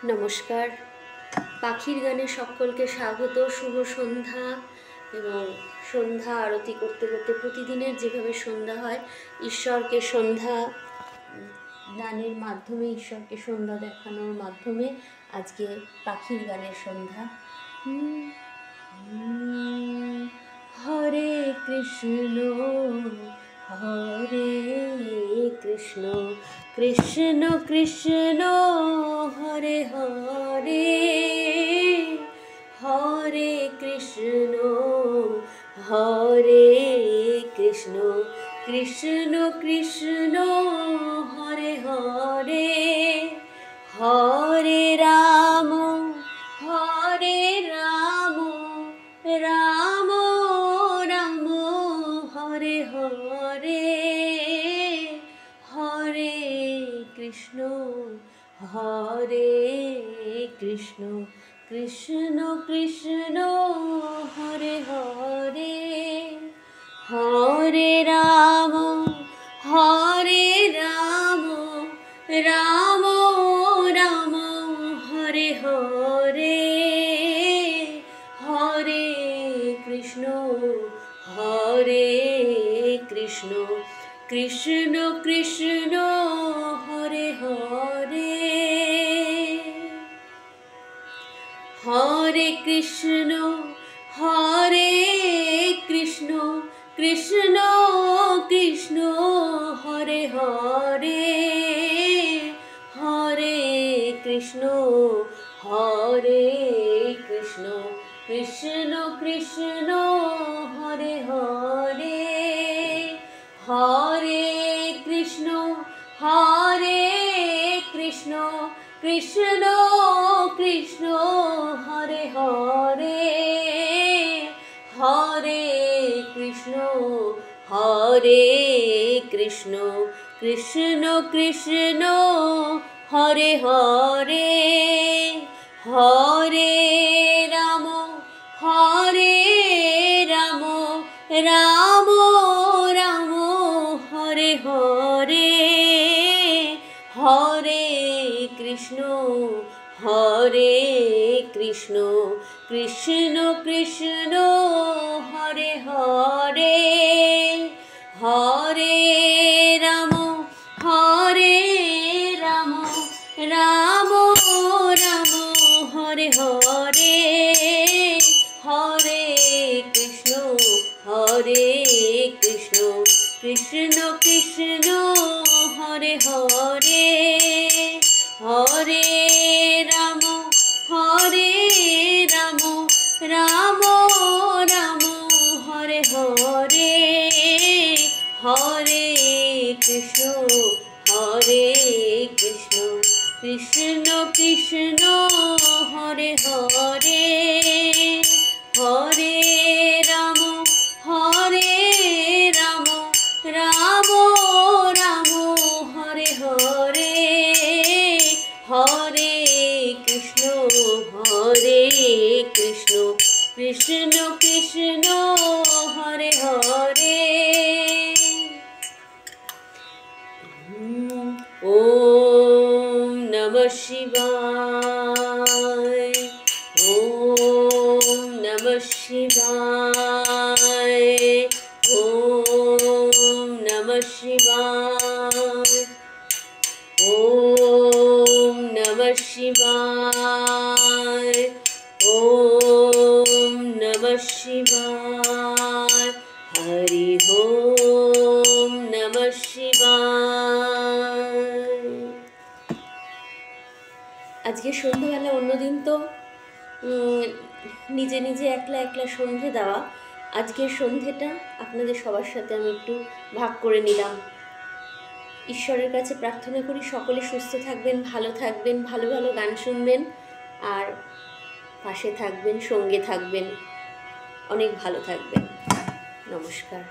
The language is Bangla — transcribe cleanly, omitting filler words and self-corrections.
নমস্কার। পাখির গানে সকলকে স্বাগত। শুভ সন্ধ্যা। এবং সন্ধ্যা আরতি করতে করতে প্রতিদিনের যেভাবে সন্ধ্যা হয়, ঈশ্বরকে সন্ধ্যা গানের মাধ্যমে, ঈশ্বরকে সন্ধ্যা দেখানোর মাধ্যমে আজকে পাখির গানের সন্ধ্যা। হরে কৃষ্ণ হরে কৃষ্ণ কৃষ্ণ কৃষ্ণ হরে হরে, হরে কৃষ্ণ হরে কৃষ্ণ কৃষ্ণ কৃষ্ণ হরে হরে, হরে রাম রাম রাম হরে হরে, হরে কৃষ্ণ কৃষ্ণ কৃষ্ণ হরে হরে, হরে রাম রাম রাম হরে হরে, হরে কৃষ্ণ কৃষ্ণ কৃষ্ণ হরে হরে, হরে কৃষ্ণ কৃষ্ণ কৃষ্ণ হরে হরে, হরে কৃষ্ণ কৃষ্ণ কৃষ্ণ হরে হরে, হরে কৃষ্ণ কৃষ্ণ কৃষ্ণ হরে হরে, হরে কৃষ্ণ কৃষ্ণ কৃষ্ণ হরে হরে, হরে রাম রাম রাম হরে হরে, হরে কৃষ্ণ কৃষ্ণ কৃষ্ণ হরে হরে, হরে রাম রাম রাম হরে হরে, হরে কৃষ্ণ কৃষ্ণ কৃষ্ণ হরে হরে, হরে রাম রাম রাম হরে হরে, হরে কৃষ্ণ কৃষ্ণ কৃষ্ণ হরে হরে, হরে রাম রাম রাম হরে হরে, হরে কৃষ্ণ কৃষ্ণ কৃষ্ণ হরে হরে। ওম নমঃ শিবায়, ওম নমঃ শিবায়, ওম নমঃ শিবায়, ওম নমঃ শিবায়, ওম নমঃ শিবায়, হরি ওম নমঃ শিবায়। আজকে সন্ধ্যেবেলা, অন্যদিন তো নিজে নিজে একলা সন্ধে দেওয়া, আজকের সন্ধেটা আপনাদের সবার সাথে আমি একটু ভাগ করে নিলাম। ঈশ্বরের কাছে প্রার্থনা করি সকলে সুস্থ থাকবেন, ভালো থাকবেন, ভালো ভালো গান শুনবেন, আর পাশে থাকবেন, সঙ্গে থাকবেন, অনেক ভালো থাকবেন। নমস্কার।